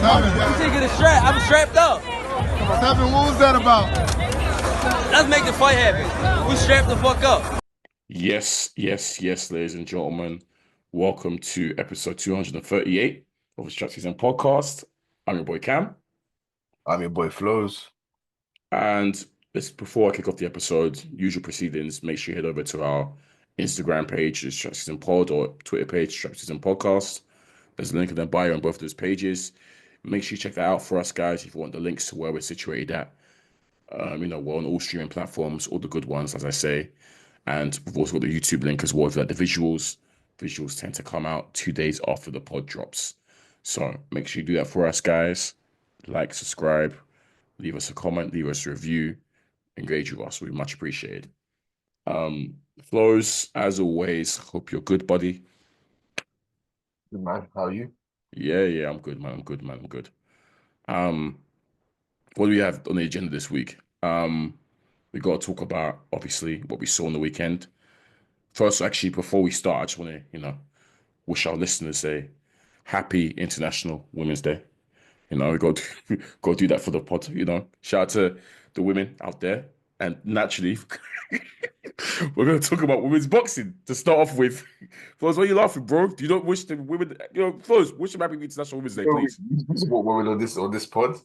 I'm taking a strap. I'm strapped up. What's happening? What was that about? Let's make the fight happen. We strapped the fuck up. Yes, ladies and gentlemen. Welcome to episode 238 of the SZN Podcast. I'm your boy Kam. I'm your boy Flowz. And before I kick off the episode, usual proceedings, make sure you head over to our Instagram page, the SZN Pod, or Twitter page, SZN Podcast. There's a link in the bio on both of those pages. Make sure you check that out for us, guys, if you want the links to where we're situated at. We're on all streaming platforms, all the good ones, as I say. And we've also got the YouTube link as well for the visuals. Visuals tend to come out 2 days after the pod drops. So make sure you do that for us, guys. Like, subscribe, leave us a comment, leave us a review, engage with us. We much appreciated. Flowz, as always, hope you're good, buddy. Good man, how are you? Yeah, I'm good, man. I'm good. What do we have on the agenda this week? We got to talk about, obviously, what we saw on the weekend. First, actually, before we start, I just want to, wish our listeners a happy International Women's Day. We got to do that for the pod, Shout out to the women out there. And naturally, we're going to talk about women's boxing to start off with. Flowz, what are you laughing, bro? Do you not wish the women, Flowz, wish them happy International Women's Day, please. You support women on this pod?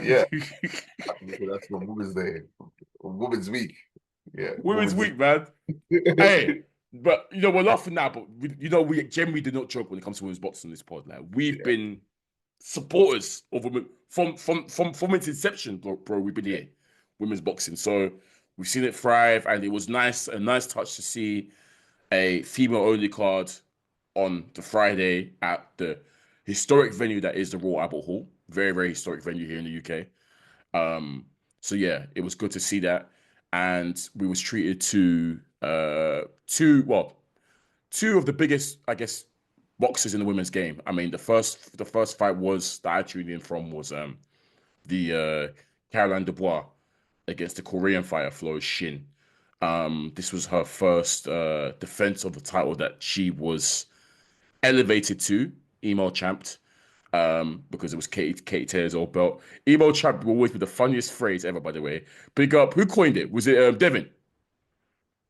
Yeah. That's for Women's Day. Women's Week. Yeah. Women's Week, man. Hey, but we're laughing now, but we generally do not joke when it comes to women's boxing on this pod. Like we've been supporters of women from its inception, bro. We've been here, women's boxing. So we've seen it thrive, and it was a nice touch to see a female-only card on the Friday at the historic venue that is the Royal Albert Hall. Very, very historic venue here in the UK. So yeah, it was good to see that. And we was treated to two of the biggest, I guess, boxers in the women's game. I mean, the first fight that I tuned in from was the Caroline Dubois against the Korean fighter Flowz Shin. This was her first defense of the title that she was elevated to, email champed. Because it was Katie Taylor's old belt. Emo champ will always be the funniest phrase ever, by the way. Big up. Who coined it? Was it Devin?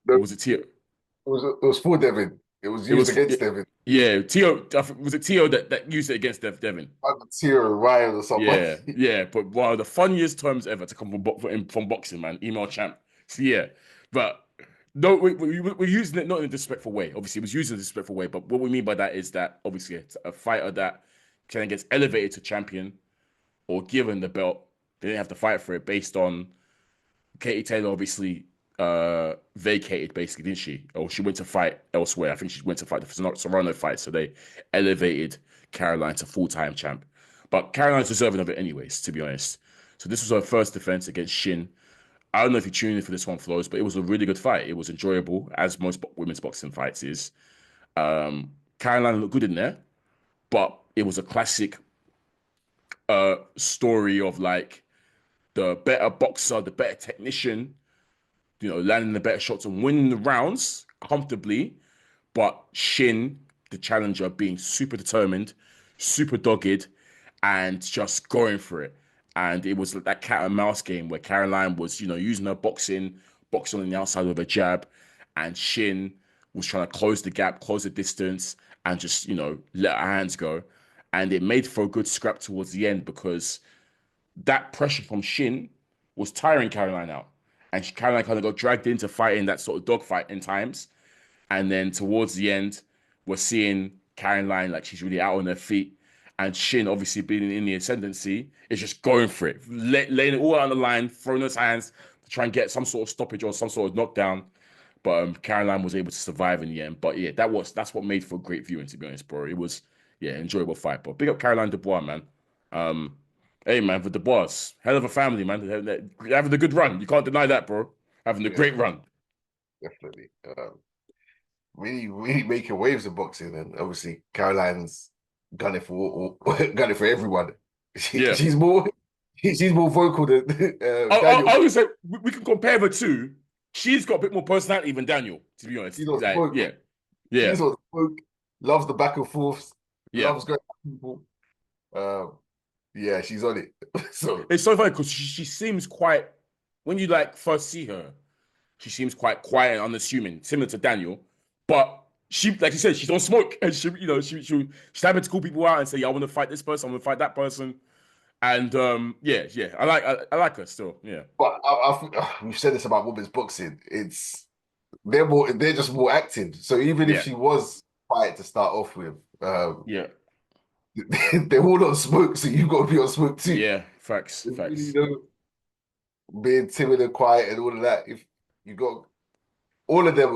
Or was it Tio? It was for Devin. It was used against Devin. Yeah, Tio. Was it Tio that used it against Devin? Tio or Ryan or something. Yeah. But one of the funniest terms ever to come from boxing, man. Email champ. So yeah, but no, we're using it not in a disrespectful way. Obviously, it was used in a disrespectful way. But what we mean by that is that obviously it's a fighter that kind of gets elevated to champion or given the belt, they didn't have to fight for it based on Katie Taylor obviously vacated basically, didn't she? Or she went to fight elsewhere. I think she went to fight the Serrano fight, so they elevated Caroline to full-time champ. But Caroline's deserving of it anyways, to be honest. So this was her first defense against Shin. I don't know if you tuned in for this one, Flowz, but it was a really good fight. It was enjoyable, as most women's boxing fights is. Caroline looked good in there, but it was a classic story of like the better boxer, the better technician, landing the better shots and winning the rounds comfortably. But Shin, the challenger, being super determined, super dogged, and just going for it. And it was that cat and mouse game where Caroline was, using her boxing on the outside with a jab, and Shin was trying to close the gap, close the distance, and just, let her hands go. And it made for a good scrap towards the end because that pressure from Shin was tiring Caroline out. And Caroline kind of got dragged into fighting that sort of dogfight in times. And then towards the end, we're seeing Caroline like she's really out on her feet. And Shin, obviously being in the ascendancy, is just going for it, laying it all out on the line, throwing his hands to try and get some sort of stoppage or some sort of knockdown. But Caroline was able to survive in the end. But yeah, that's what made for great viewing, to be honest, bro. It was, enjoyable fight. But big up Caroline Dubois, man. Hey, man, for Dubois, hell of a family, man. They're having a good run. You can't deny that, bro. Having a great run. Definitely. Really making waves in boxing. And obviously, Caroline's gunning for everyone. She's more vocal than Daniel. I would say we can compare the two. She's got a bit more personality than Daniel, to be honest. She's not spoke. Yeah. She's not spoke. Loves the back and forth. Yeah. Loves going to people. Yeah, she's on it. So It's so funny because she seems quite, when you like first see her, she seems quite quiet and unassuming, similar to Daniel. But she, like you said, she's on smoke, and she's happy to call people out and say, "Yeah, I want to fight this person, I want to fight that person." And yeah, I like her still. Yeah, but we've said this about women's boxing. They're just more active. So even if yeah, she was quiet to start off with, yeah, they're all on smoke, so you've got to be on smoke too. yeah. Facts, You facts. know, being timid and quiet and all of that. If you got all of them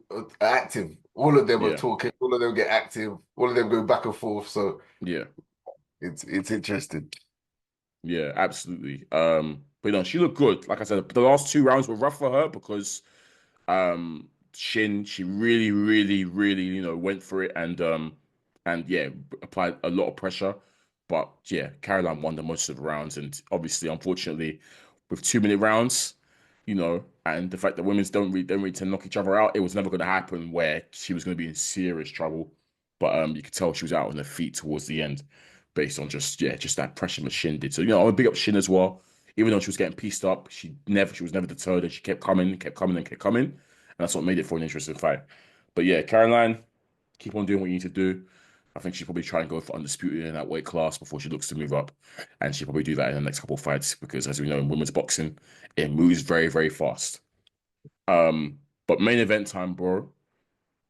are active, all of them are Yeah, talking, all of them get active, all of them go back and forth. So yeah, it's interesting. yeah. Absolutely. But she looked good. Like I said, the last two rounds were rough for her because Shin, she really, really, really, went for it and yeah, applied a lot of pressure. But yeah, Caroline won the most of the rounds, and obviously, unfortunately, with 2 minute rounds, and the fact that women's don't really tend to knock each other out, it was never going to happen where she was going to be in serious trouble. But you could tell she was out on her feet towards the end, based on just that pressure that Shin did. So I want to big up Shin as well. Even though she was getting pieced up, she was never deterred, and she kept coming, kept coming, and kept coming. And that's what made it for an interesting fight. But yeah, Caroline, keep on doing what you need to do. I think she'll probably try and go for undisputed in that weight class before she looks to move up. And she'll probably do that in the next couple of fights because, as we know, in women's boxing, it moves very, very fast. But main event time, bro.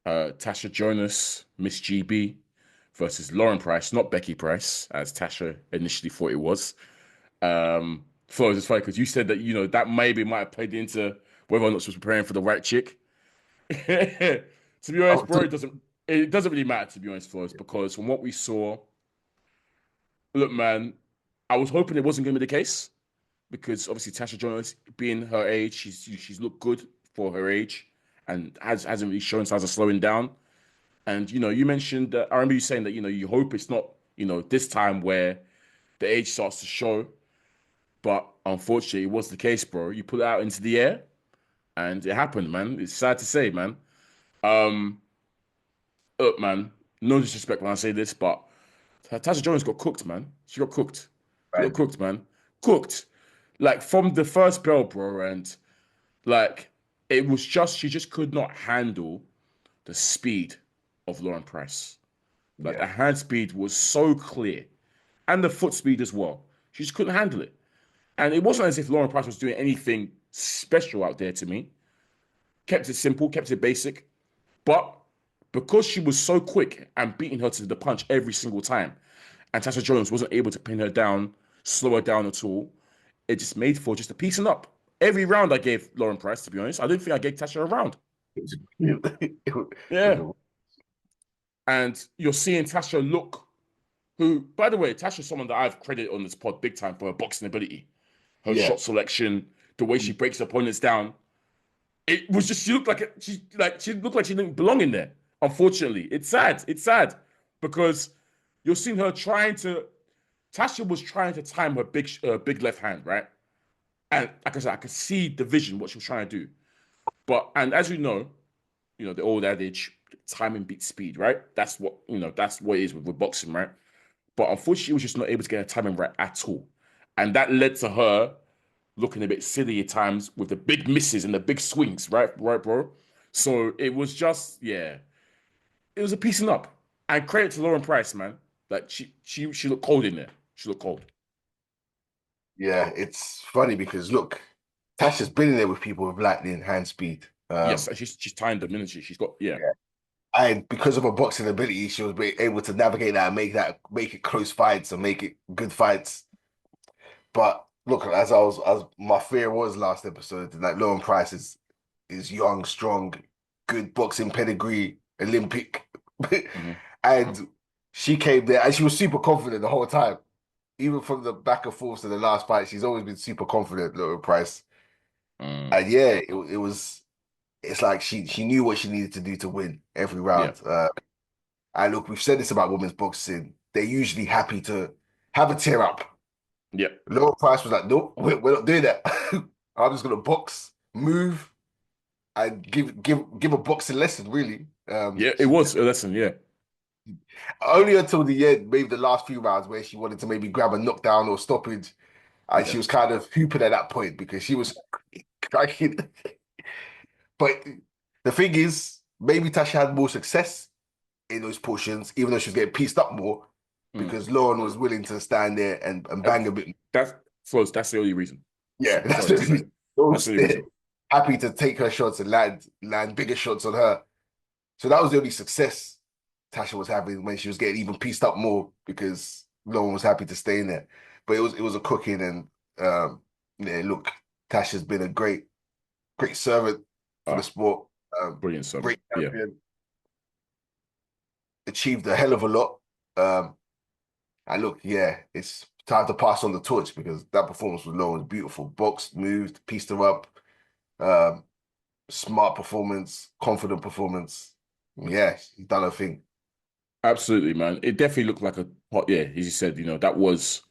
Tasha Jonas, Miss GB versus Lauren Price, not Becky Price, as Tasha initially thought it was. Flowz, it's funny because you said that that maybe might have played into whether or not she was preparing for the right chick. To be honest, Oh, bro, it doesn't really matter, to be honest, Flowz, because from what we saw, look, man, I was hoping it wasn't going to be the case because obviously Tasha Jonas, being her age, she's looked good for her age and hasn't really shown signs of slowing down. And you mentioned that I remember you saying that you hope it's not this time where the age starts to show, but unfortunately, it was the case, bro. You put it out into the air, and it happened, man. It's sad to say, man. Um, Look, man, no disrespect when I say this, but Tasha Jones got cooked, man. She got cooked. She got man. cooked, man. Cooked. Like from the first bell, bro, and like it was just she just could not handle the speed of Lauren Price. Like the Yeah. hand speed was so clear, and the foot speed as well. She just couldn't handle it. And it wasn't as if Lauren Price was doing anything special out there to me. Kept it simple, kept it basic. But because she was so quick and beating her to the punch every single time, and Tasha Jones wasn't able to pin her down, slow her down at all, it just made for just a piecing up. Every round I gave Lauren Price, to be honest. I didn't think I gave Tasha a round. Yeah. And you're seeing Tasha look, who, by the way, Tasha's someone that I've credited on this pod big time for her boxing ability, her Yeah. shot selection, the way she breaks opponents down. It was just she looked like she looked like she didn't belong in there. Unfortunately, it's sad. It's sad because you're seeing her trying to. Tasha was trying to time her big left hand, right? And like I said, I could see the vision what she was trying to do. But and as the old adage, timing beats speed, right? That's what it is with boxing, right? But unfortunately, she was just not able to get her timing right at all, and that led to her looking a bit silly at times with the big misses and the big swings, right, bro. So it was just, yeah, it was a piecing up. And credit to Lauren Price, man. Like she looked cold in there. She looked cold. Yeah, it's funny because look, Tasha's been in there with people with lightning hand speed. Yes, and she's timed them, isn't she? She's got Yeah. And because of her boxing ability, she was able to navigate that and make it close fights and make it good fights. But look, as my fear was last episode, that Lauren Price is young, strong, good boxing pedigree, Olympic, Mhm. and she came there and she was super confident the whole time. Even from the back and forth to the last fight, she's always been super confident, Lauren Price. And yeah, it was. It's like she knew what she needed to do to win every Yeah, round. And look, we've said this about women's boxing. They're usually happy to have a tear up. yeah, Lower Price was like, nope, we're not doing that. I'm just gonna box, move, and give a boxing lesson, really. yeah. It was a lesson. Yeah, Only until the end, maybe the last few rounds where she wanted to maybe grab a knockdown or stoppage, and Yeah. she was kind of hooping at that point because she was cracking. But the thing is, maybe Tasha had more success in those portions, even though she was getting pieced up more, Mm. because Lauren was willing to stand there and bang a bit more. That's Flowz, that's the only reason. Yeah, that's Sorry the to say. reason. That's Those the only there, reason. happy to take her shots and land bigger shots on her. So that was the only success Tasha was having when she was getting even pieced up more because no one was happy to stay in there. But it was a cooking and yeah, look, Tasha's been a great servant for the Ah, sport. brilliant servant. Great Yeah. champion, achieved a hell of a lot. Um, and look, yeah, it's time to pass on the torch because that performance was low and beautiful. Boxed, moved, pieced her up. Um, Smart performance, confident performance. Yeah, she's done her thing. Absolutely, man. It definitely looked like a hot, yeah, as you said, that was,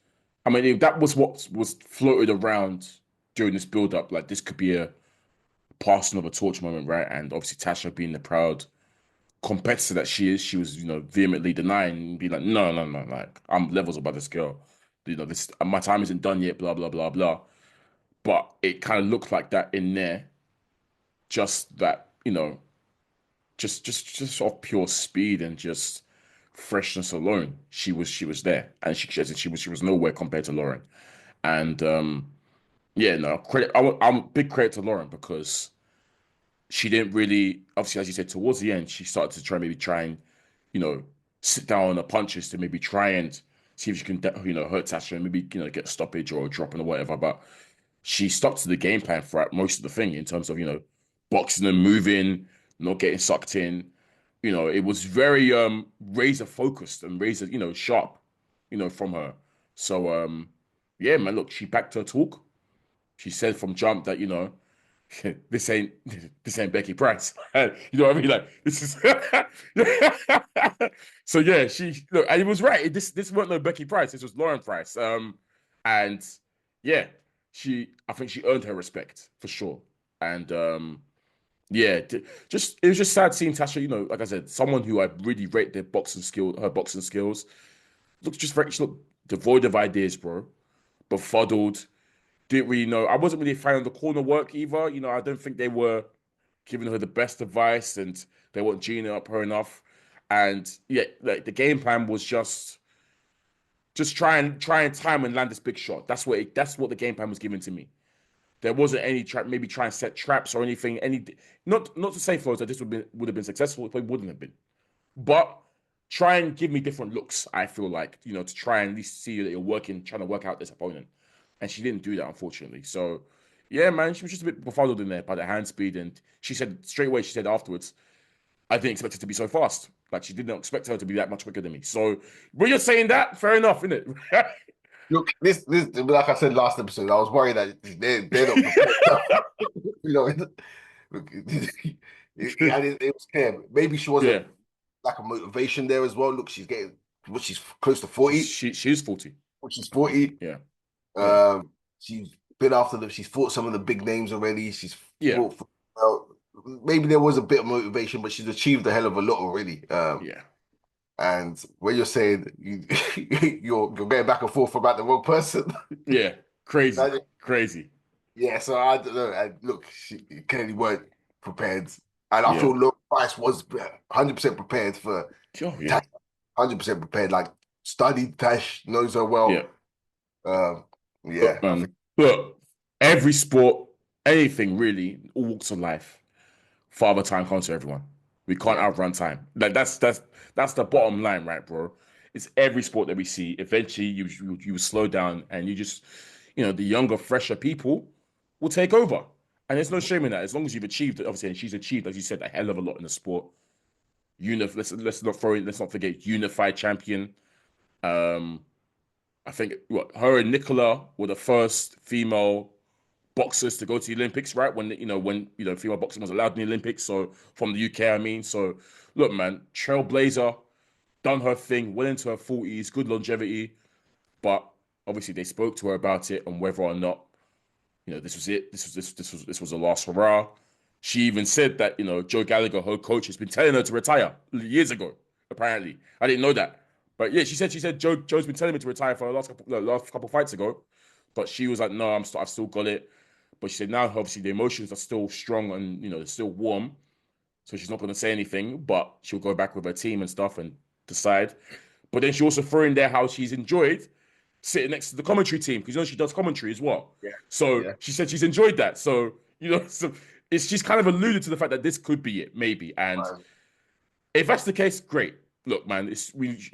I mean, if that was what was floated around during this build-up. Like, this could be a passing of a torch moment, right? And obviously, Tasha being the proud competitor that she is, she was, vehemently denying and being like, no, no, no, like, I'm levels above this girl. This my time isn't done yet, blah, blah, blah, blah. But it kind of looked like that in there, just that, just off pure speed and just freshness alone, she was there, and she was nowhere compared to Lauren. And yeah, no credit. I'm big credit to Lauren because she didn't really, obviously, as you said, towards the end, she started to try and you know sit down on the punches to maybe try and see if she can hurt Tasha and maybe get a stoppage or a dropping or whatever. But she stuck to the game plan throughout most of the thing in terms of boxing and moving, not getting sucked in. It was very razor focused and razor, sharp, from her. So yeah, man, look, she backed her talk. She said from jump that, this ain't this ain't Becky Price. You know what I mean? Like, this is so yeah, she look, and it was right. This weren't no Becky Price, this was Lauren Price. And yeah, I think she earned her respect for sure. And yeah, it was just sad seeing Tasha, like I said, someone who I really rate her boxing skills. She looked devoid of ideas, bro. Befuddled. Didn't really know. I wasn't really a fan of the corner work either. I don't think they were giving her the best advice and they weren't geeing up her enough. And yeah, like the game plan was just try and time and land this big shot. That's what the game plan was given to me. There wasn't any trap, maybe try and set traps or anything. Not to say, Flowz, that this would have been successful. It probably wouldn't have been. But try and give me different looks. I feel like to try and at least see that you're trying to work out this opponent, and she didn't do that, unfortunately. So yeah, man, she was just a bit befuddled in there by the hand speed, and she said straight away. She said afterwards, "I didn't expect it to be so fast. Like she didn't expect her to be that much quicker than me." So when you're saying that, fair enough, isn't it? Look, this like I said last episode, I was worried that they're not prepared. You know, look, it was clear. Maybe she Yeah, wasn't like a motivation there as well. Look, she's close to 40, she's 40. which is 40. Yeah, yeah, Um, she's been she's fought some of the big names already. She's yeah, fought well, maybe there was a bit of motivation, but she's achieved a hell of a lot already. yeah, And when you're saying you're going back and forth about the wrong person, yeah. Crazy, crazy. yeah. So I don't know. And look, she clearly weren't prepared, and I Yeah. feel Lauren Price was 100% prepared for Oh yeah, Tash. 100% prepared, like studied Tash, knows her yeah. well. Um, yeah, Look, I think man. Look, every sport, anything really, all walks of life, Father Time comes to everyone. We can't yeah, outrun time. Like that's the bottom line, right, bro? It's every sport that we see. Eventually, you slow down, and you just, the younger, fresher people will take over. And there's no shame in that. As long as you've achieved it, obviously, and she's achieved, as you said, a hell of a lot in the sport. Let's not forget unified champion. Um, I think her and Nicola were the first female boxers to go to the Olympics, right? When female boxing was allowed in the Olympics. So from the UK, I mean. So look, man, trailblazer, done her thing, well into her 40s, good longevity. But obviously they spoke to her about it and whether or not, this was it. This was a last hurrah. She even said that, Joe Gallagher, her coach, has been telling her to retire years ago. Apparently, I didn't know that. But yeah, she said Joe's been telling me to retire for the last couple fights ago, but she was like, no, I've still got it. But she said now, obviously, the emotions are still strong and they're still warm, so she's not going to say anything. But she'll go back with her team and stuff and decide. But then she also threw in there how she's enjoyed sitting next to the commentary team because she does commentary as well. Yeah. So Yeah. she said she's enjoyed that. So so she's kind of alluded to the fact that this could be it, maybe. And if that's the case, great. Look, man, it's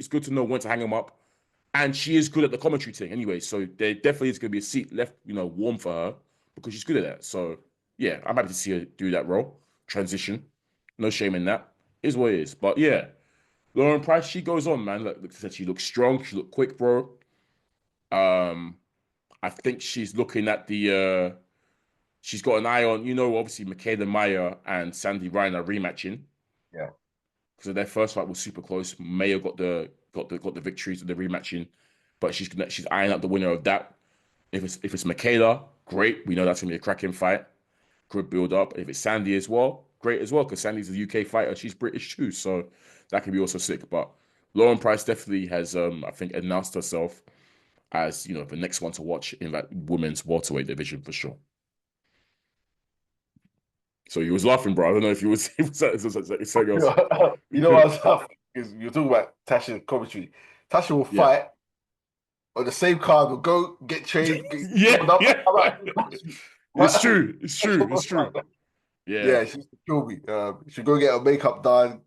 good to know when to hang them up. And she is good at the commentary thing anyway. So there definitely is going to be a seat left, warm for her because she's good at that. So yeah, I'm happy to see her do that role. Transition. No shame in that. Is what it is. But yeah, Lauren Price, she goes on, man. Like I said, she looks strong. She looked quick, bro. I think she's looking at she's got an eye on, obviously Makeda Maya and Sandy Ryan are rematching. Yeah. Because their first fight was super close. Maya got the victories of the rematching, but she's eyeing up the winner of that. If it's Makeda, great. We know that's gonna be a cracking fight. Good build up. If it's Sandy as well, great as well, because Sandy's a UK fighter. She's British too, so that can be also sick. But Lauren Price definitely has, I think, announced herself as the next one to watch in that women's welterweight division for sure. So he was laughing, bro. I don't know if he was. It was something else. You know what I was laughing is you're talking about Tasha's commentary. Tasha will fight on the same card, will go get trained. It's true. It's true. It's true. Yeah, she used to kill me. She'd go get her makeup done,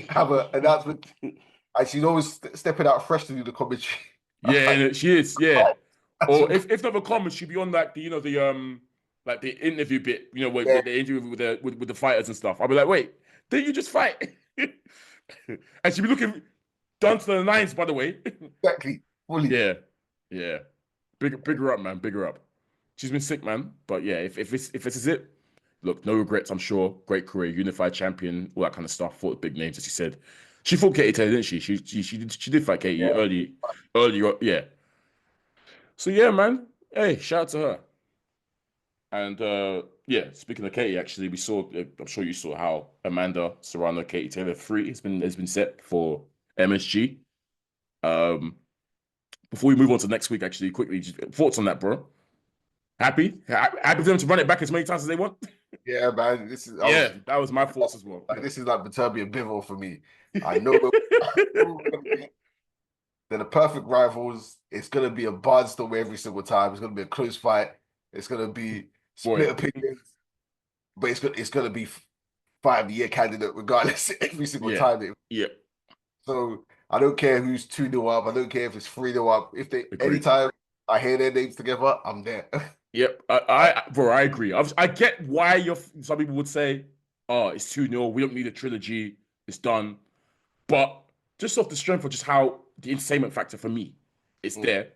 have an announcement, and she's always stepping out fresh to do the commentary. Yeah, and she is. Yeah, or if not the comments, she'd be on like the like the interview bit. Where the interview with the fighters and stuff. I'll be like, wait, didn't you just fight? And she'd be looking down to the nines, by the way. Exactly. Fully. Yeah. Big her up, man. Big her up. She's been sick, man. But yeah, if this is it, look, no regrets, I'm sure. Great career, unified champion, all that kind of stuff. Fought big names, as she said. She fought Katie Taylor, didn't she? She did fight Katie early. Yeah. So yeah, man. Hey, shout out to her. And yeah, speaking of Katie, actually, we saw. I'm sure you saw how Amanda Serrano, Katie Taylor 3 has been set for MSG. Before we move on to next week, actually, quickly, just thoughts on that, bro? Happy for them to run it back as many times as they want. Yeah, man. That was my thoughts as well. This is like Viterbi and Bivol for me. I know they're the perfect rivals. It's gonna be a barnstorm every single time. It's gonna be a close fight. It's gonna be split opinions, but it's gonna be 5-year candidate regardless every single time. Yeah. So I don't care who's 2-0 up. I don't care if it's 3-0 up. If they anytime I hear their names together, I'm there. Yep, I agree. I get why some people would say, "Oh, it's 2-0. We don't need a trilogy. It's done." But just off the strength of just how the entertainment factor for me is there,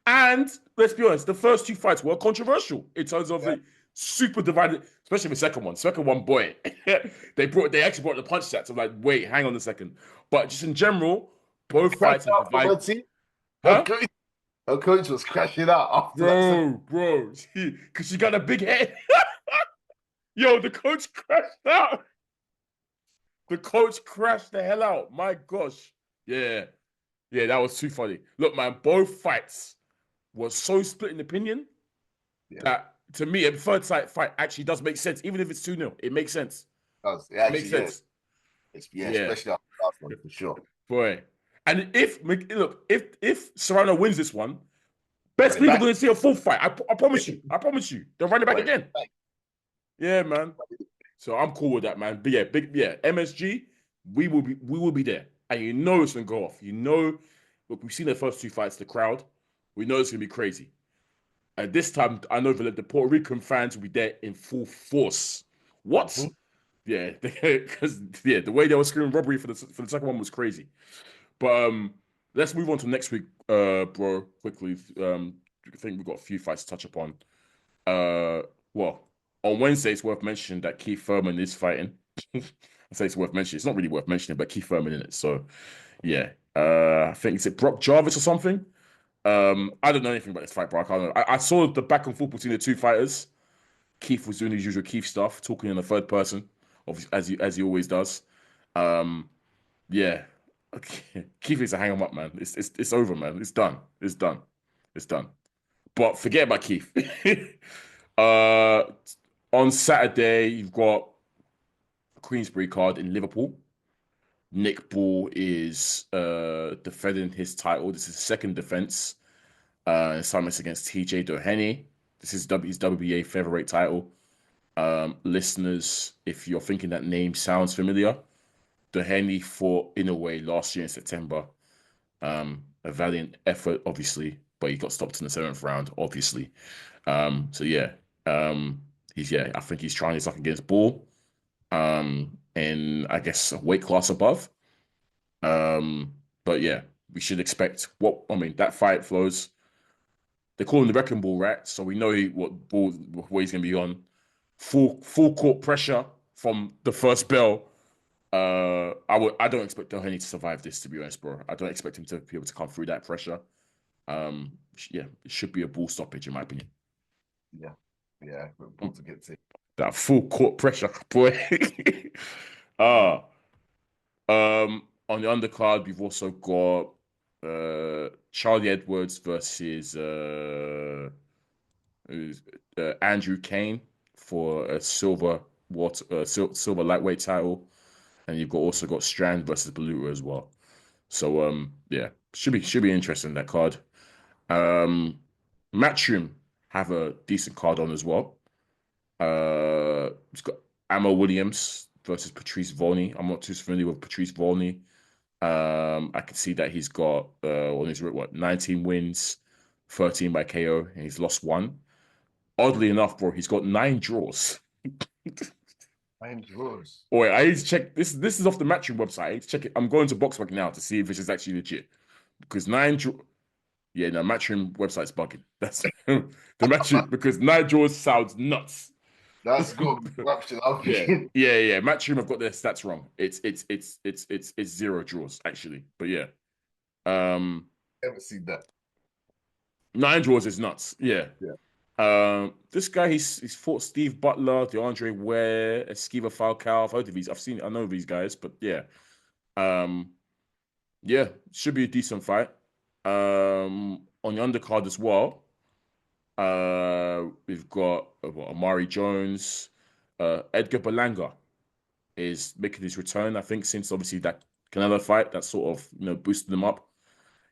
and let's be honest, the first 2 fights were controversial in terms of the super divided, especially the second one. Second one, boy, they actually brought the punch sets. I'm like, wait, hang on a second. But just in general, both fights are divided. Huh? Her coach was crashing out after that. Bro, because she got a big head. Yo, the coach crashed out. The coach crashed the hell out. My gosh. Yeah, that was too funny. Look, man, both fights were so split in opinion that, to me, a third fight actually does make sense. Even if it's 2-0, it makes sense. It makes sense. Especially after the last one, for sure. Boy. And if Serrano wins this one, best people going to see a full fight. I promise you. They'll run it back again. Yeah, man. So I'm cool with that, man. But yeah, MSG, we will be there. And it's gonna go off. Look, we've seen the first 2 fights, the crowd. We know it's gonna be crazy. And this time, I know the Puerto Rican fans will be there in full force. What? Mm-hmm. Yeah, because the way they were screaming robbery for the second one was crazy. But let's move on to next week, bro. Quickly, I think we've got a few fights to touch upon. Well, on Wednesday, it's worth mentioning that Keith Thurman is fighting. I say it's worth mentioning. It's not really worth mentioning, but Keith Thurman in it. So, yeah, I think it's Brock Jarvis or something. I don't know anything about this fight, bro. I can't know. I saw the back and forth between the 2 fighters. Keith was doing his usual Keith stuff, talking in the third person, as he always does. Yeah. Okay. Keith needs to hang him up, man. It's over, man. It's done. It's done. It's done. But forget about Keith. uh, on Saturday, you've got a Queensberry card in Liverpool. Nick Ball is defending his title. This is his second defense. Assignments against TJ Doheny. This is his WBA featherweight title. Listeners, if you're thinking that name sounds familiar, Doheny fought Inoue last year in September. A valiant effort, obviously, but he got stopped in the 7th round, obviously. So yeah, I think he's trying his luck against Ball. And I guess a weight class above. But yeah, we should expect that fight flows. They call him the Wrecking Ball, right? So we know what he's gonna be on. Full court pressure from the first bell. I don't expect Doheny to survive this, to be honest, bro. I don't expect him to be able to come through that pressure. It should be a Ball stoppage, in my opinion. Yeah, Ball to get to. That full court pressure, boy. On the undercard, we've also got Charlie Edwards versus Andrew Kane for a silver lightweight title, and you've also got Strand versus Beluga as well. So should be interesting, that card. Matchroom have a decent card on as well. It's got Amo Williams versus Patrice Volney. I'm not too familiar with Patrice Volney. I can see that he's got 19 wins, 13 by KO, and he's lost 1. Oddly enough, bro, he's got 9 draws. 9 draws. Oh, wait, I need to check this. This is off the Matchroom website. I need to check it. I'm going to Boxback now to see if this is actually legit. Because 9 draws. Yeah, no, Matchroom website's bugging. That's the Matchroom, because 9 draws sounds nuts. That's good. Yeah. Matchroom have got their stats wrong. It's 0 draws actually, but yeah. Never seen that. 9 draws is nuts. Yeah. This guy, he's fought Steve Butler, DeAndre Ware, Esquiva Falcao. I've heard of these. I know these guys, but yeah. Should be a decent fight. On the undercard as well. We've got Amari Jones. Edgar Berlanga is making his return, I think, since obviously that Canelo fight that sort of boosted him up.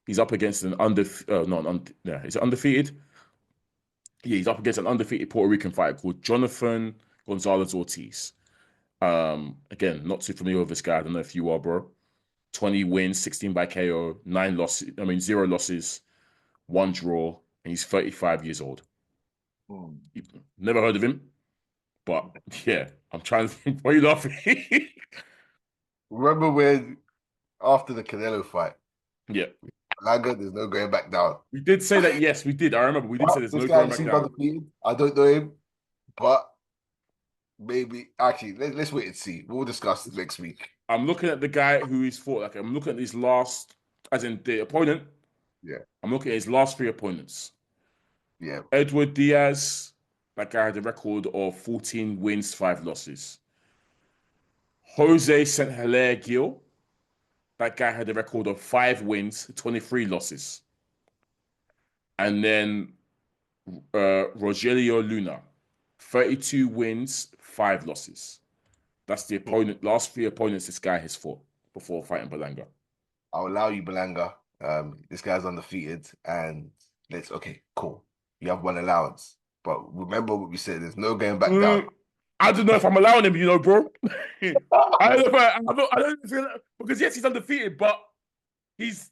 He's up against is it undefeated? Yeah, he's up against an undefeated Puerto Rican fighter called Jonathan Gonzalez Ortiz. Again, not too familiar with this guy. I don't know if you are, bro. 20 wins, 16 by KO, 0 losses, 1 draw. And he's 35 years old. Never heard of him, but yeah, I'm trying to think. Why are you laughing? Remember when after the Canelo fight? Yeah, there's no going back down. We did say that. Yes, we did. I remember we did say there's no going back down. Undefeated. I don't know him, but maybe actually let's wait and see. We'll discuss it next week. I'm looking at the guy who he's fought. Like, I'm looking at his last, as in the opponent. Yeah. I'm looking at his last 3 opponents. Yeah. Edward Diaz, that guy had a record of 14 wins, 5 losses. Jose St. Hilaire Gil, that guy had a record of 5 wins, 23 losses. And then Rogelio Luna, 32 wins, 5 losses. That's the last 3 opponents this guy has fought before fighting Berlanga. I'll allow you, Berlanga. This guy's undefeated, and cool. You have 1 allowance, but remember what we said. There's no going back down. I don't know if I'm allowing him, bro. I don't feel because yes, he's undefeated, but he's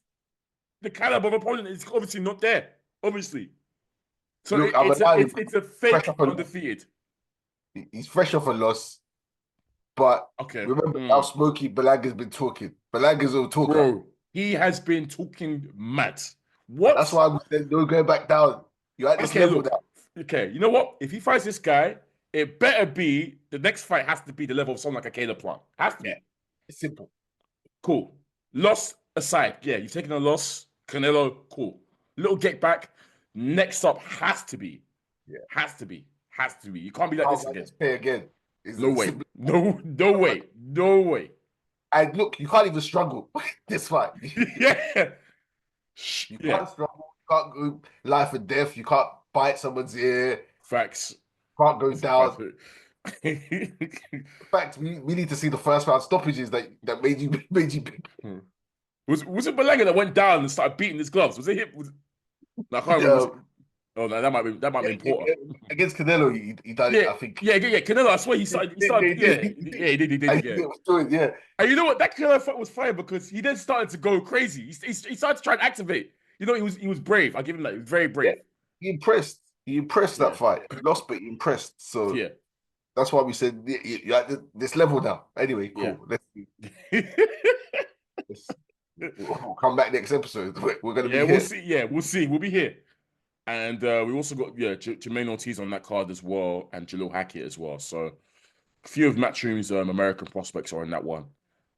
the caliber of opponent is obviously not there. Obviously, so look, it's a fake undefeated. He's fresh off a loss, but remember how smoky Berlanga's been talking. Berlanga's all talking. Bro, he has been talking mad. What? That's why we said don't go back down. You're at this level now. Okay, you know what? If he fights this guy, it better be the next fight has to be the level of someone like a Caleb Plant. Has to be. It's simple. Cool. Loss aside, yeah, you've taken a loss. Canelo, cool. Little get back. Next up has to be. Yeah. Has to be. You can't be like this again. Let's pay again. No way. No way. And look, you can't even struggle this fight. Yeah. You Yeah. can't struggle. You can't go life and death. You can't bite someone's ear. Facts. Can't go That's a fact. down. In fact, we need to see the first round stoppages that made you. Was it Malanga that went down and started beating his gloves? Was it him? No, I can't remember. Was it? Oh no, that might be Porter. Against Canelo, he done it. Yeah, I think. yeah. Canelo, I swear he started. Yeah, he did. Yeah. Yeah. And you know what? That Canelo fight was fire because he then started to go crazy. He started to try and activate. You know, he was brave. I give him that. He was very brave. Yeah. He impressed. He impressed that fight. He lost, but he impressed. So yeah, that's why we said you're at this level now. Anyway, cool. We'll come back next episode. We're gonna be here. We'll see. Yeah, we'll see. We'll be here. And we also got Jermaine Ortiz on that card as well, and Jalil Hackett as well. So a few of Matchroom's American prospects are in that one.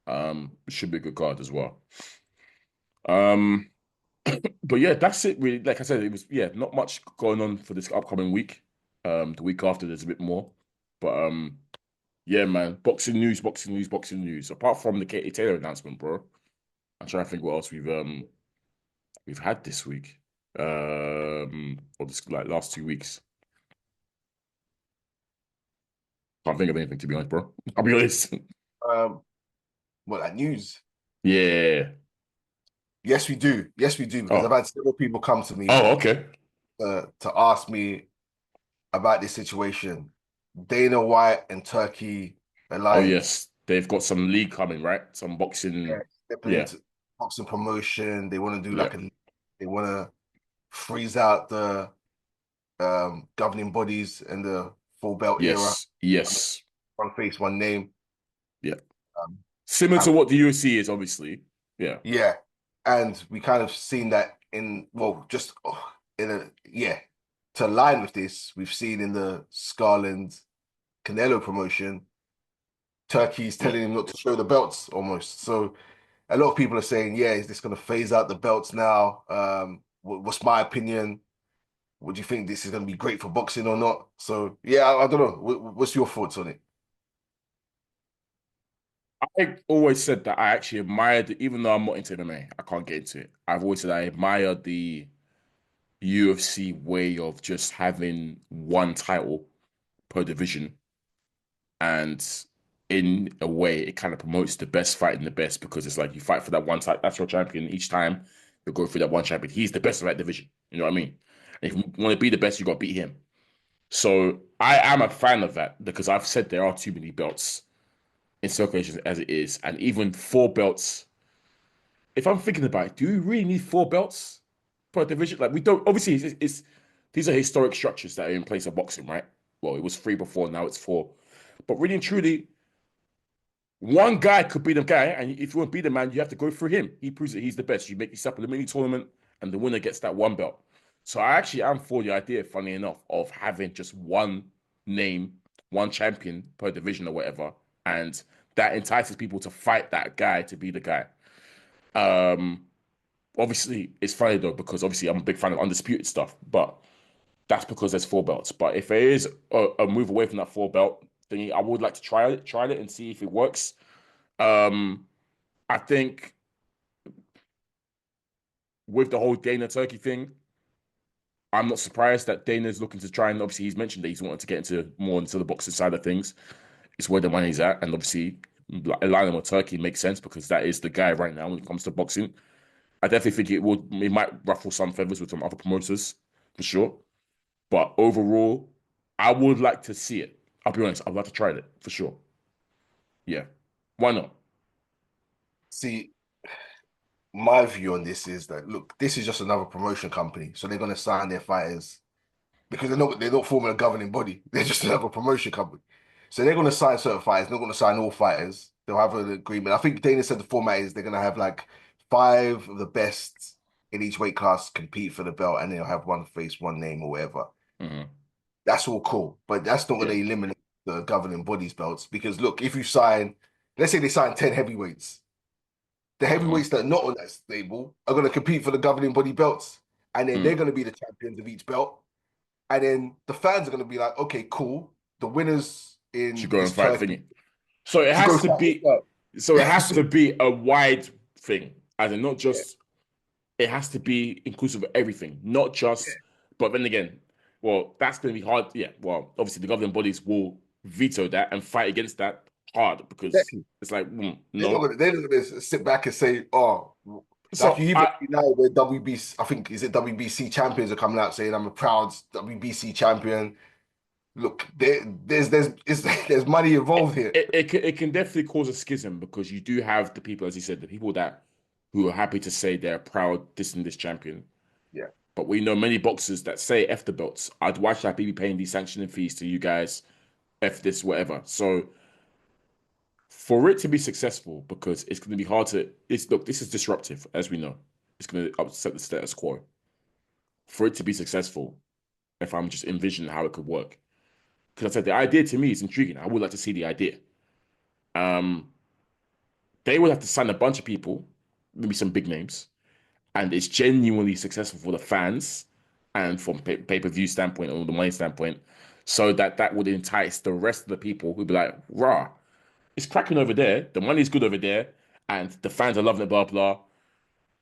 It should be a good card as well. But yeah, that's it. Really, like I said, it was not much going on for this upcoming week. The week after there's a bit more, but yeah, man, boxing news. Apart from the Katie Taylor announcement, bro, I'm trying to think what else we've had this week. Or this like last 2 weeks. Can't think of anything, to be honest, bro. I'll be honest. What, like news? Yeah. Yes, we do. Because I've had several people come to me. Oh, okay. To ask me about this situation. Dana White and Turkey alliance. Oh yes, they've got some league coming, right? Some boxing. Yeah. Boxing promotion. They want to do they want to freeze out the governing bodies and the full belt era. Yes. One face, one name. Yeah. Similar to what the UFC is, obviously. Yeah. Yeah. And we kind of seen that to align with this, we've seen in the Scarland Canelo promotion, Turkey's telling him not to show the belts almost. So a lot of people are saying, is this going to phase out the belts now? What's my opinion? Would you think this is going to be great for boxing or not? So, I don't know. What's your thoughts on it? I always said that I actually admired, even though I'm not into MMA, I can't get into it. I've always said I admire the UFC way of just having one title per division. And in a way, it kind of promotes the best fighting the best because it's like you fight for that one title. That's your champion. Each time you go through that one champion, he's the best of that division. You know what I mean? And if you want to be the best, you got to beat him. So I am a fan of that because I've said there are too many belts in circulations as it is, and even 4 belts. If I'm thinking about it, do we really need 4 belts per division? Like we don't. Obviously, it's these are historic structures that are in place of boxing, right? Well, it was 3 before, now it's 4. But really and truly, one guy could be the guy, and if you want to be the man, you have to go through him. He proves that he's the best. You make this up in the mini tournament, and the winner gets that 1 belt. So I actually am for the idea, funny enough, of having just one name, one champion per division or whatever, and that entices people to fight that guy to be the guy. Obviously, it's funny though because obviously I'm a big fan of undisputed stuff, but that's because there's 4 belts. But if there is a move away from that 4 belt, then I would like to try it and see if it works. I think with the whole Dana Turkey thing, I'm not surprised that Dana's looking to try, and obviously he's mentioned that he's wanted to get into the boxing side of things. It's where the money's at, and obviously aligning with Turkey makes sense because that is the guy right now when it comes to boxing. I definitely think it might ruffle some feathers with some other promoters for sure. But overall, I would like to see it. I'll be honest, I'd like to try it for sure. Yeah. Why not? See, my view on this is that look, this is just another promotion company, so they're going to sign their fighters because they're not forming a governing body. They're just another promotion company, so they're going to sign certain fighters. They're not going to sign all fighters. They'll have an agreement. I think Dana said the format is they're going to have like 5 of the best in each weight class compete for the belt, and they'll have one face, one name, or whatever. Mm-hmm. That's all cool, but that's not going to eliminate the governing bodies belts because look, if you sign, let's say they sign 10 heavyweights. The heavyweights that are not on that stable are going to compete for the governing body belts. And then they're going to be the champions of each belt. And then the fans are going to be like, okay, cool. The winners in should go and fight thingy. So it has to be So it has to be a wide thing, as in not Yeah, just. It has to be inclusive of everything, not yeah, just. But then again, well, that's going to be hard. Yeah, well, obviously the governing bodies will veto that and fight against that hard because exactly. it's like They're not no. gonna, they're not gonna sit back and say, oh, like you So even see now where WBC, I think is it WBC champions are coming out saying I'm a proud WBC champion. Look, there's money involved here. it can definitely cause a schism because you do have the people, as you said, the people that who are happy to say they're proud this and this champion. Yeah, But we know many boxers that say F the belts. Why should I be paying these sanctioning fees to you guys? F this, whatever. So for it to be successful, because it's going to be hard to. Look, this is disruptive, as we know. It's going to upset the status quo. For it to be successful, if I'm just envisioning how it could work, because I said the idea to me is intriguing. I would like to see the idea. Um, they would have to sign a bunch of people, maybe some big names, and it's genuinely successful for the fans and from pay-per-view standpoint or the money standpoint, so that would entice the rest of the people who'd be like, rah, it's cracking over there, the money's good over there, and the fans are loving it, blah blah.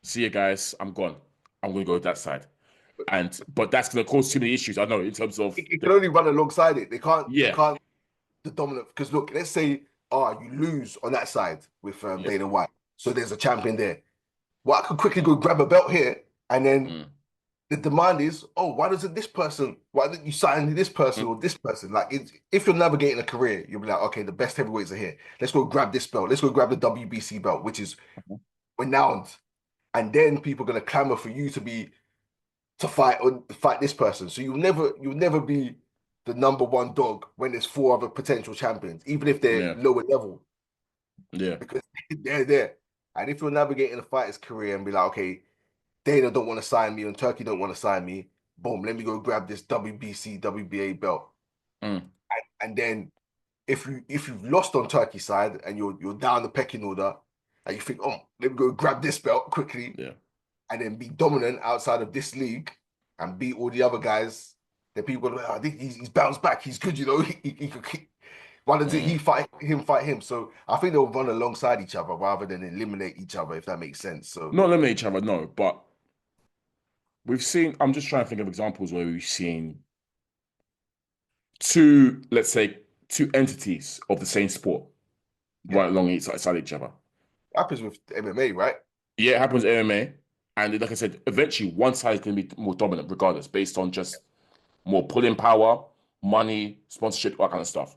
See you guys, I'm gone. I'm gonna go with that side. But that's gonna cause too many issues. I know in terms of it can only run alongside it. They yeah, can't the dominant because look, let's say you lose on that side with yeah, Dana White, so there's a champion there. Well, I could quickly go grab a belt here, and then mm, the demand is, oh, why doesn't this person? Why didn't you sign this person mm, or this person? Like, if you're navigating a career, you'll be like, okay, the best heavyweights are here. Let's go grab this belt. Let's go grab the WBC belt, which is mm, renowned. And then people are gonna clamor for you to fight or fight this person. So you'll never be the number one dog when there's four other potential champions, even if they're yeah, lower level, yeah, because they're there. And if you're navigating a fighter's career and be like, okay, Dana don't want to sign me and Turkey don't want to sign me. Boom, let me go grab this WBC, WBA belt. mm, And then if you've lost on Turkey side and you're down the pecking order, and you think, oh, let me go grab this belt quickly yeah, and then be dominant outside of this league and beat all the other guys, then people are like, I think he's bounced back. He's good, you know. He could keep, why doesn't he mm. fight him? So I think they'll run alongside each other rather than eliminate each other, if that makes sense. So Not eliminate each other, no, but we've seen. I'm just trying to think of examples where we've seen two, let's say, two entities of the same sport yeah, right along side each other. happens with MMA, right? Yeah, it happens in MMA. And like I said, eventually one side is going to be more dominant, regardless, based on just more pulling power, money, sponsorship, all that kind of stuff.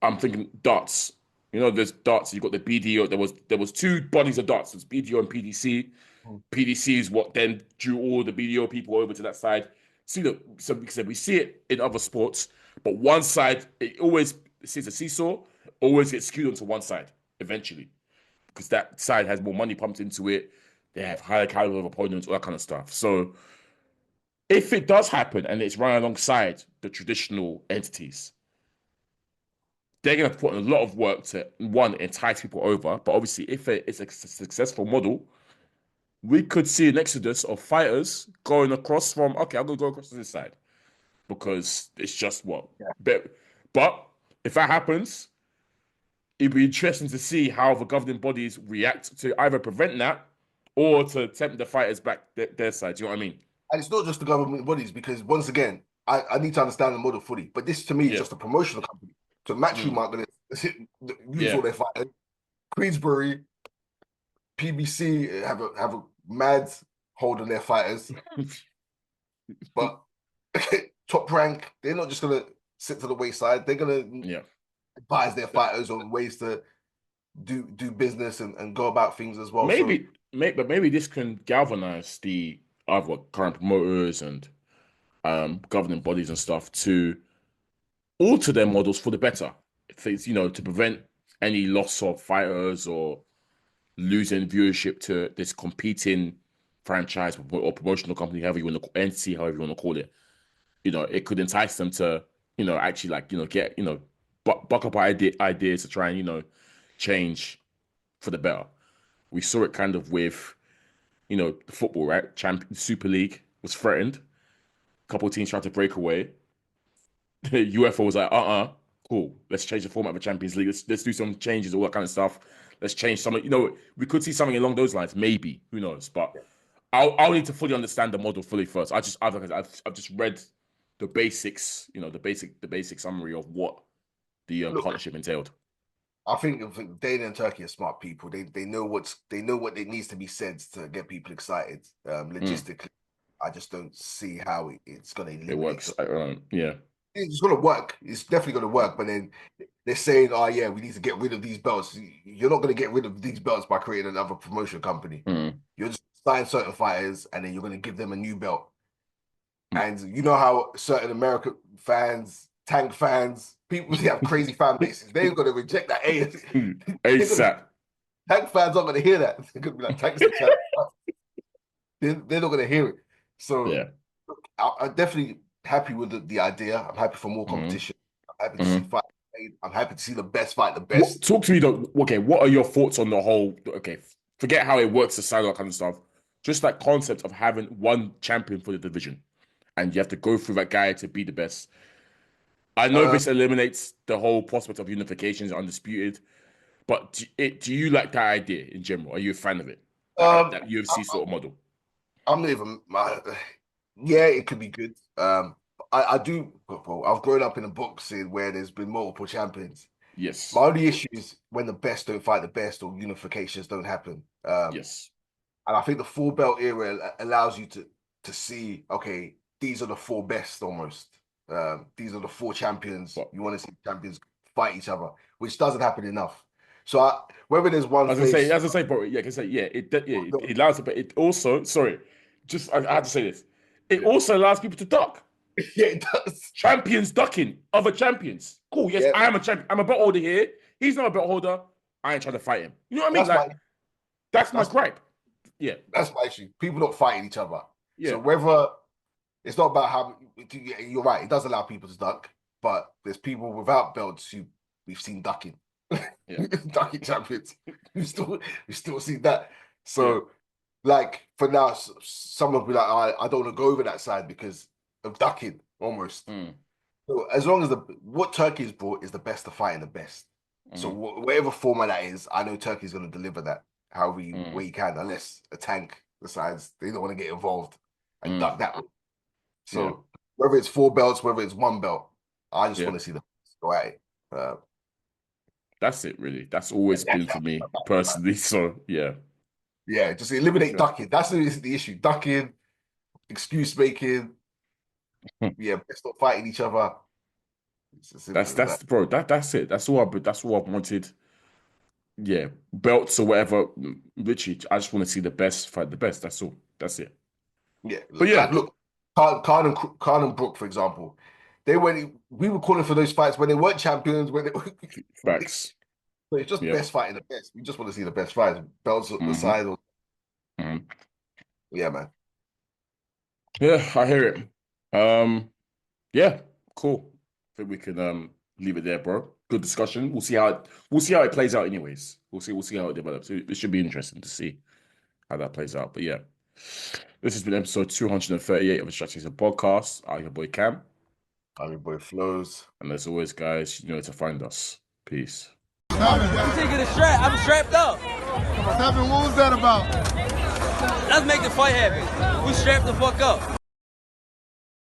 I'm thinking darts. You know, there's darts. You've got the BDO. There was two bodies of darts. There's BDO and PDC. Mm. PDC is what then drew all the BDO people over to that side. See, look, so like I said, we see it in other sports, but one side, it always sees a seesaw, always gets skewed onto one side eventually, because that side has more money pumped into it. They have higher caliber of opponents, all that kind of stuff. So if it does happen and it's run alongside the traditional entities, they're going to put in a lot of work to one entice people over. But obviously, if it's a successful model, we could see an exodus of fighters going across from okay, I'm gonna go across to this side because it's just what. Yeah. But if that happens, it'd be interesting to see how the governing bodies react to either prevent that or to tempt the fighters back their side. Do you know what I mean? And it's not just the government bodies because once again, I need to understand the model fully. But this to me is Yeah. just a promotional company. So Matchroom Mm. aren't going to use Yeah. all their fighters. Queensbury, PBC have a mad hold on their fighters, but Top Rank, they're not just going to sit to the wayside. They're going to Yeah. advise their fighters on ways to do business and go about things as well. So Maybe this can galvanize the other current promoters and governing bodies and stuff to alter their models for the better. If it's, to prevent any loss of fighters or losing viewership to this competing franchise or promotional company, however you want to entity, however you want to call it. It could entice them to, actually get, buck up ideas to try and, change for the better. We saw it kind of with, the football, right? Super League was threatened. A couple of teams tried to break away. The UEFA was like, cool. Let's change the format of the Champions League. Let's do some changes, all that kind of stuff. let's change something. You know, we could see something along those lines, maybe. Who knows? But I'll need to fully understand the model fully first. I've just read the basics, you know, the basic summary of what the partnership entailed. I think Dana and Turkey are smart people. They know what needs to be said to get people excited. Logistically, I just don't see how it's going to eliminate. It works. Yeah. It's going to work. It's definitely going to work. But then they're saying, oh, yeah, we need to get rid of these belts. You're not going to get rid of these belts by creating another promotion company. You're just signing certain fighters and then you're going to give them a new belt. And you know how certain American fans, Tank fans, people who have crazy fan bases, they're going to reject that. ASAP. Tank fans aren't going to hear that. They're going to be like, Tank's the champ. They're not going to hear it. So yeah. I'm definitely happy with the idea. I'm happy for more competition. I'm happy to see fight. I'm happy to see the best fight the best. Talk to me though. Okay, what are your thoughts on the whole? Okay, forget how it works, the side, that kind of stuff. Just that concept of having one champion for the division, and you have to go through that guy to be the best. I know this eliminates the whole prospect of unifications, undisputed. But do you like that idea in general? Are you a fan of it? That UFC sort of model. I'm not even. Yeah, it could be good. I do. Well, I've grown up in a boxing where there's been multiple champions. Yes. My only issue is when the best don't fight the best or unifications don't happen. Yes. And I think the 4-belt era allows you to see, okay, these are the 4 best almost. These are the 4 champions. You want to see champions fight each other, which doesn't happen enough. So whether there's one, as I say, bro, yeah, I can say, it allows it, but it also, sorry, I have to say this. It also allows people to duck. Yeah, it does. Champions ducking other champions. Cool. Yes, I am a champion. I'm a belt holder here. He's not a belt holder. I ain't trying to fight him. You know what I mean? That's my gripe. Yeah, that's my issue. People not fighting each other. Yeah. So whether it's not about how you're right, it does allow people to duck, but there's people without belts who we've seen ducking, ducking champions. We still see that. So, like for now, some will be like, I don't want to go over that side because of ducking almost. So as long as what Turkey's brought is the best of fighting the best. So whatever format that is, I know Turkey's going to deliver that however way you can, unless a Tank decides they don't want to get involved and duck that one. So whether it's 4 belts, whether it's 1 belt, I just want to see the go at it. That's it, really. That's always been for me personally. So yeah, just eliminate ducking. That's the issue. Ducking, excuse making. Best not fighting each other. That's it. That's all I've wanted. Yeah, belts or whatever. Literally, I just want to see the best fight the best. That's all. That's it. Yeah, but look, Khan and Brook, for example, we were calling for those fights when they weren't champions. When they facts. So it's just best fighting the best. We just want to see the best fights. Belts on the side. Yeah, man. Yeah, I hear it. Yeah, cool. I think we can leave it there, bro. Good discussion. We'll see how it plays out. Anyways, we'll see how it develops. It should be interesting to see how that plays out. But yeah, this has been episode 238 of the SZN Podcast. I'm your boy Kam. I'm your boy Flowz. And as always, guys, you know where to find us. Peace. You taking a strap? I'm strapped up. 7, what was that about? Let's make the fight happen. We strapped the fuck up.